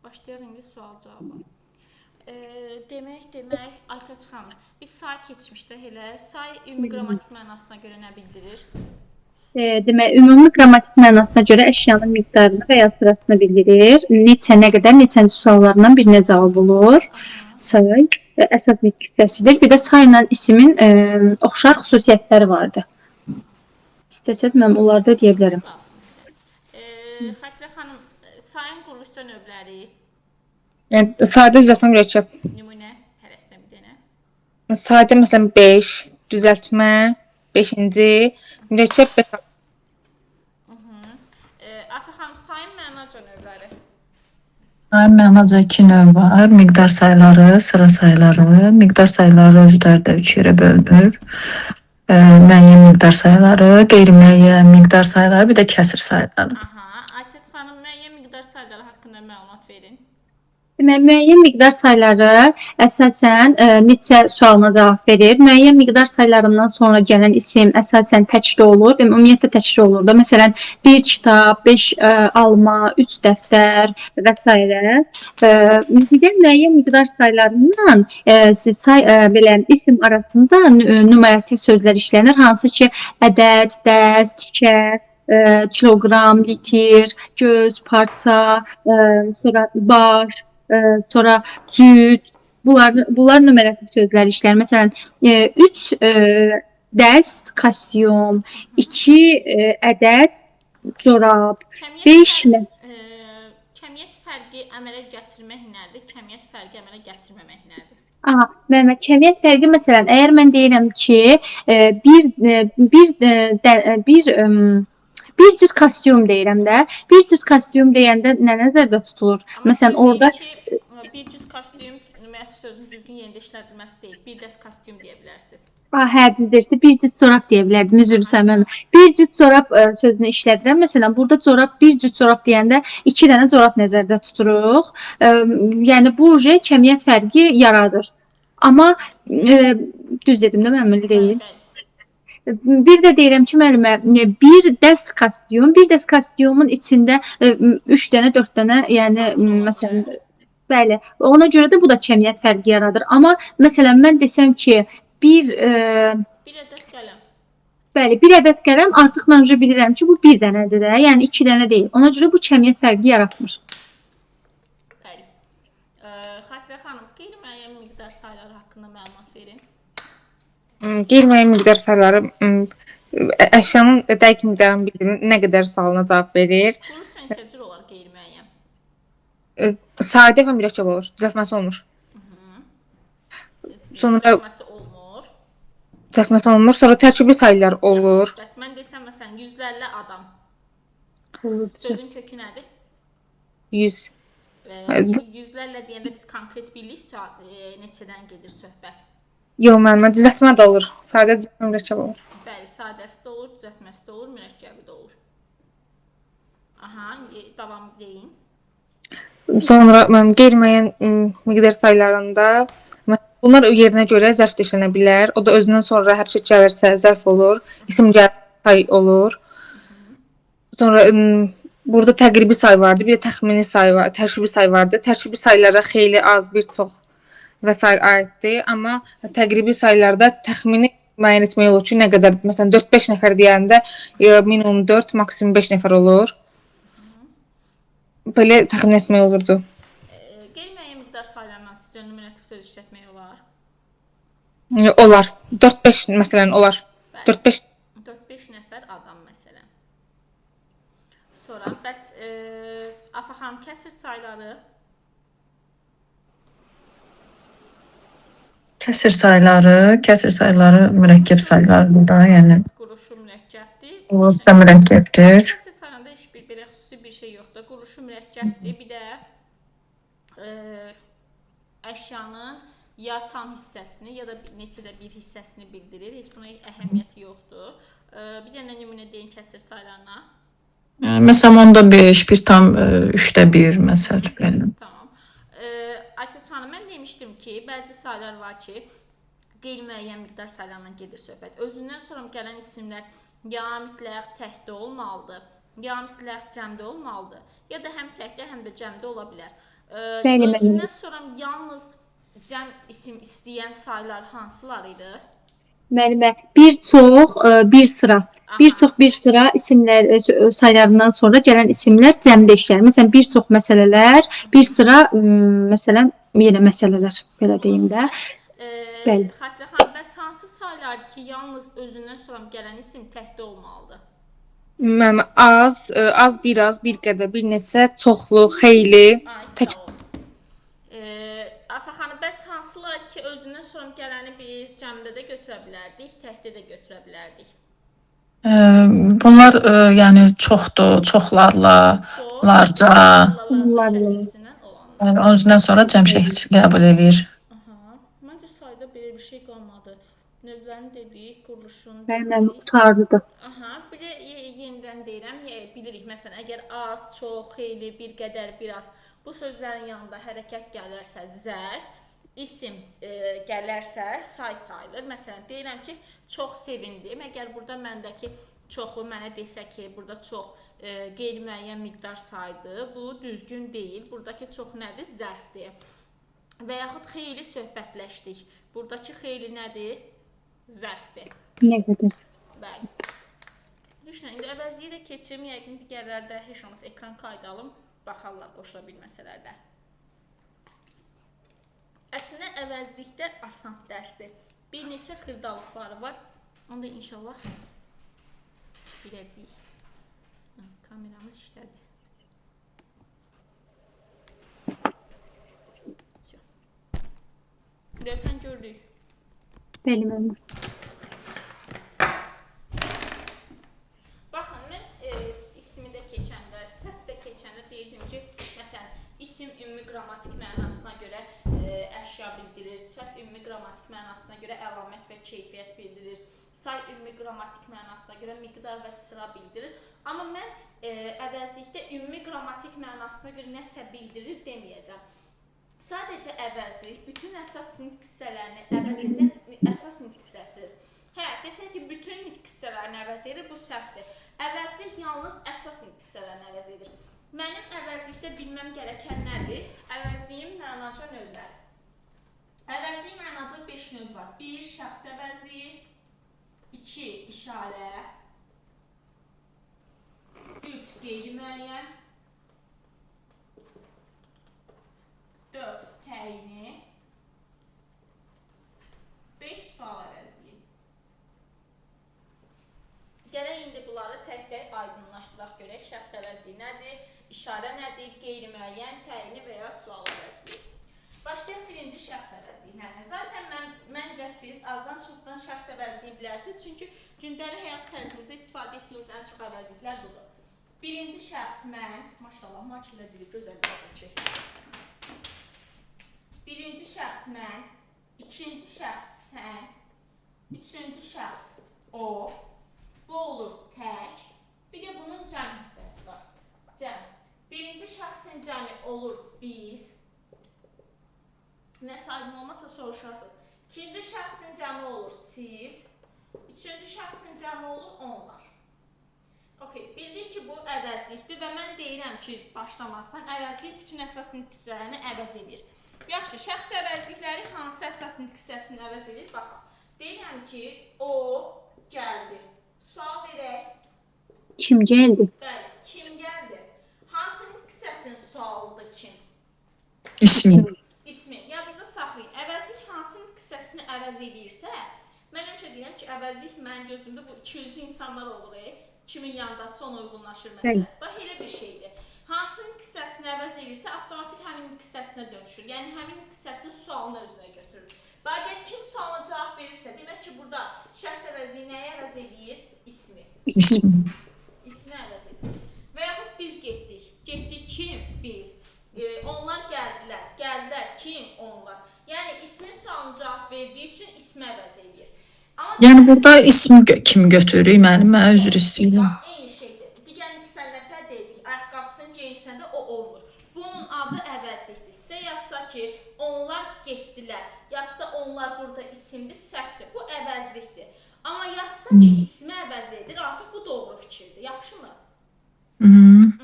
Başlayaq indi sual cavaba. Demək, Aytaç xanım, biz say keçmişdə elə, say ümumi qrammatik mənasına görə nə bildirir? Demək, ümumi qrammatik mənasına görə əşyanın miqdarını və ya sırasını bildirir. Neçə, nə qədər, neçənci suallarından birinə cavab olur. Say əsas bir kütləsidir. Bir də sayla isimin oxşar xüsusiyyətləri vardır. İstəsəz mən onlarda deyə bilərəm. Xatirə xanım, sayın quruluşca növləri, Sadə düzəltmə mürəkkəb. nümunə hərəsinə bir dənə. Sadə məsələn 5, düzəltmə 5-ci, mürəkkəb 5. Afə xanım, sayın mənaca növləri, Sayın mənaca 2 növ var. Miqdar sayıları, sıra sayıları. Miqdar sayıları özlərdə 3 yerə bölünür. Müəyyən miqdar sayıları, qeyri-müəyyən miqdar sayıları, bir də kəsir sayıları. Aytaç xanım, müəyyən miqdar sayıları haqqında məlumat verin. Demək, müəyyən miqdar sayıları əsasən neçə sualına cavab verir. Müəyyən miqdar sayılarından sonra gələn isim əsasən təkcə olur. Demək, ümumiyyətlə təkcə olur da. Məsələn, 1 kitab, 5 alma, 3 dəftər və s. Bir müəyyən miqdar sayılarından belə isim arasında numerativ sözlər işlənir. Hansı ki, ədəd, dəst, tikə, kiloqram, litr, göz, parça, sonra baş, sonra cüt, bunlar numerativ sözlər işlənir. Məsələn, 3 dəst kostyum, 2 ədəd corab, 5 Kəmiyyət fərqi əmələ gətirmək nədir? Kəmiyyət fərqi əmələ gətirməmək nədir? Kəmiyyət fərqi məsələn, əgər mən deyirəm ki, bir cüt kostyum deyirəm də. Bir cüt kostyum deyəndə nə nəzərdə tutulur? Məsələn, orada bir cüt kostyum numerativ sözün düzgün yerində işlədilməsi deyil. Bir dəst kostyum deyə bilərsiniz. Hə, düzdür. Bir cüt corab deyə bilərdim. Üzr istəyirəm. Bir cüt corab sözünü işlədirəm. Məsələn, burada corab, bir cüt corab deyəndə 2 dənə corab nəzərdə tuturuq. Yəni bu kəmiyyət fərqi yaradır. Amma düz dedim də, məmnun deyil. Bir də deyirəm ki, müəllimə, bir dəst kostyumun içində 3 dənə, 4 dənə, yəni məsələn, bəli. Ona görə də bu da kəmiyyət fərqi yaradır. Amma məsələn, mən desəm ki, bir ədəd qələm. Bəli, bir ədəd qələm, artıq mən bilirəm ki, bu bir dənədir də, yəni 2 dənə deyil. Ona görə bu kəmiyyət fərqi yaratmır. Bəli. Xatirə xanım, qeyri-müəyyən miqdar sayıları haqqında məlumat verin. Qeyri-müəyyən miqdar sayıları əşyanın dəqiq miqdarını bildirir, nə qədər sualına cavab verir. Quruluşca neçə cür olar qeyri-müəyyən? Sadə və mürəkkəb olur, düzəltməsi olmur. Sonra düzəltməsi olmur, sonra tərkibli sayılar olur. Bəs mən desəm, məsələn, yüzlərlə adam. Sözün kökü nədir? 100. Yüzlərlə deyəndə biz konkret bilirik neçədən gedir söhbət. Yox, müəllimə, düzəltmə də olur. Sadə düzəltmə mürəkkəb olur. Bəli, sadəsi də olur, düzəltməsi də olur, mürəkkəbi də olur. Davam deyin. Sonra qeyri-müəyyən miqdar sayılarında bunlar yerinə görə zərf də işlənə bilər. O da özündən sonra hər şey gəlirsə zərf olur, isim gəlirsə say olur. Sonra burada təqribi say vardı, bir də təxmini say var, tərkibi say vardı. Tərkibi saylara xeyli az, bir çox və s. aiddir. Amma təqribi saylarda təxmini müəyyən etmək olur ki, nə qədər, məsələn, 4-5 nəfər deyəndə minimum 4, maksimum 5 nəfər olur. Belə təxmin etmək olurdu. Qeyri-müəyyən miqdar saylarından sizcə numerativ söz işlətmək olar? Olar. 4-5 məsələn olar. 4-5 nəfər adam məsələn. Sonra bəs Afə xanım, kəsir sayları? Kəsir sayıları mürəkkəb sayılardır da, yəni. Quruluşu mürəkkəbdir. Quruluşu da mürəkkəbdir. Kəsir saylarında heç belə xüsusi bir şey yoxdur. Quruluşu mürəkkəbdir. Bir də əşyanın ya tam hissəsini, ya da neçə də bir hissəsini bildirir. Heç buna əhəmiyyəti yoxdur. Bir dənə nümunə deyin kəsir saylarına. Məsələn, 10-da 5, 1 tam 3-də 1, məsələn. Tamam. Aytaç xanım, mən demişdim ki, bəzi sayılar var ki, qeyri-müəyyən miqdar saylarından gedir söhbət. Özündən sonra gələn isimlər ya mütləq təkdə olmalıdır, ya mütləq cəmdə olmalıdır, ya da həm təkdə, həm də cəmdə ola bilər. Bəli, Özündən sonra yalnız cəm isim istəyən saylar hansılar idi? Müəllimə, bir çox, bir sıra. Bir sıra isimlər saylarından sonra gələn isimlər cəmdə işləyir. Məsələn, bir çox məsələlər, bir sıra məsələn, yenə məsələlər belə deyim də. Bəli. Xatirə xanım, bəs hansı saylardır ki, yalnız özündən sonra gələn isim təkdə olmalıdır? Müəllim, az, biraz, bir qədər, bir neçə, çoxlu, xeyli, Ay, tək. sağ ol. Afa xanım, bəs hansılar ki, özündən sonra gələni biz cəmdə də götürə bilərdik, təkdə də götürə bilərdik? Bunlar yəni çoxdur, çoxlarla, larca, şəkilçisindən olanlar. yəni özündən sonra cəm şəkilçisi qəbul edir. Məncə sayda belə bir şey qalmadı. Növlərini dedik, quruluşunu Mənim dedik. qutardı. Bir də yenidən deyirəm, bilirik, məsələn, əgər az, çox, xeyli, bir qədər, biraz bu sözlərin yanında hərəkət gələrsə zərf, isim gələrsə say sayılır. Məsələn, deyirəm ki, çox sevindim. Əgər burada məndəki çoxu mənə desə ki, burada çox qeyri-müəyyən miqdar saydı, bu düzgün deyil. Buradakı çox nədir? Zərfdir. Və yaxud xeyli söhbətləşdik. Buradakı xeyli nədir? Zərfdir. Nə qədər? Bəli. Düşünün, indi əvəzliyi də keçim, yəqin digərlərdə heç olmasa ekran kaydı alım, baxarlar qoşula bilməsələr də. Əslində əvəzlikdə asan dərsdir. Bir neçə xırdalıqları var. Onu da inşallah biləcəyik. Kameramız işlədi. Lövhən gördük. Bəli, müəllim. Baxın, mən ismi də keçəndə, sifətdə keçəndə deyirdim ki, məsələn, isim ümumi qrammatik mənasına görə əşya bildirir, sifət ümumi qrammatik mənasına görə əlamət və keyfiyyət bildirir, say ümumi qrammatik mənasına görə miqdar və sıra bildirir. Amma mən əvəzlikdə ümumi qrammatik mənasına görə nəsə bildirir deməyəcəm. Sadəcə əvəzlik bütün əsas nitq hissələrini əvəz edən əsas nitq hissəsidir. Desək ki, bütün nitq hissələrini əvəz edir, bu səhvdir. Əvəzlik yalnız əsas nitq hissələrini əvəz edir. Mənim əvəzlikdə bilməm gərəkən nədir? Əvəzliyin mənaca növləri. Əvəzlik mənaca 5 növ var. 1. Şəxsi əvəzliyi, 2. İşarə, 3. Qeyri-müəyyən, 4. Təyini, 5. Sual əvəzliyi. Gərək indi bunları tək-tək aydınlaşdıraq görək. Şəxs əvəzliyi nədir, işarə nədir, qeyri-müəyyən, təyini və ya sual əvəzliyi. Başlayaq birinci şəxs əvəzliyi. Zaten məncə siz azdan çoxdan şəxs əvəzliyi bilərsiniz. Çünki gündəlik həyat tərzinizdə istifadə etdiyiniz ən çox əvəzliklər budur. Birinci şəxs mən, maşallah, makirlə dili gözəl yazır ki. Birinci şəxs mən, ikinci şəxs sən, üçüncü şəxs o, bu olur tək, bir də bunun cəm hissəsi var. Cəm. Birinci şəxsin cəmi olur biz, nə saygın olmasa soruşarsınız. İkinci şəxsin cəmi olur siz, üçüncü şəxsin cəmi olur onlar. Bildik ki, bu əvəzlikdir və mən deyirəm ki, başlamazdan əvəzlik bütün əsas nitq hissələrini əvəz edir. Yaxşı, şəxs əvəzlikləri hansı əsas nitq hissəsini əvəz edir? Baxaq. Deyirəm ki, o gəldi. Sual verək. Kim gəldi? Bəli, kim gəldi? Hansı nitq hissəsinin sualıdır kim? İsim. İsmi. Yadınızda saxlayın. Əvəzlik hansı nitq hissəsini əvəz edirsə, mən həmişə deyirəm ki, əvəzlik mənim gözümdə bu 200'lü insanlar olur. Kimin yanındadsa ona uyğunlaşır məsələsi. Bax, elə bir şeydir. Hansı nitq hissəsini əvəz edirsə, avtomatik həmin nitq hissəsinə dönüşür. Yəni, həmin nitq hissəsinin sualını özünə götürür. Və əgər kim sualına cavab verirsə, demək ki, burada şəxs əvəzliyi nəyə əvəz edir? İsmi. İsmi əvəz edir. Və yaxud biz getdik. Getdik kim? Biz. Onlar gəldilər. Gəldilər kim? Onlar. Yəni, ismin sualına cavab verdiyi üçün ismi əvəz edir. Yəni burada ismi kimi götürürük müəllim, mən üzr istəyirəm. Bax, eyni şeydir. Digər nitqsən nətər deyilik, ayaqqabısını geyinsəndə o olmur. Bunun adı əvəzlikdir. Sizə yazsa ki, onlar getdilər. Yazsa onlar burada isimdir, səhvdir. Bu əvəzlikdir. Amma yazsa ki, ismi əvəz edir, artıq bu doğru fikirdir. Yaxşımı? Mhm.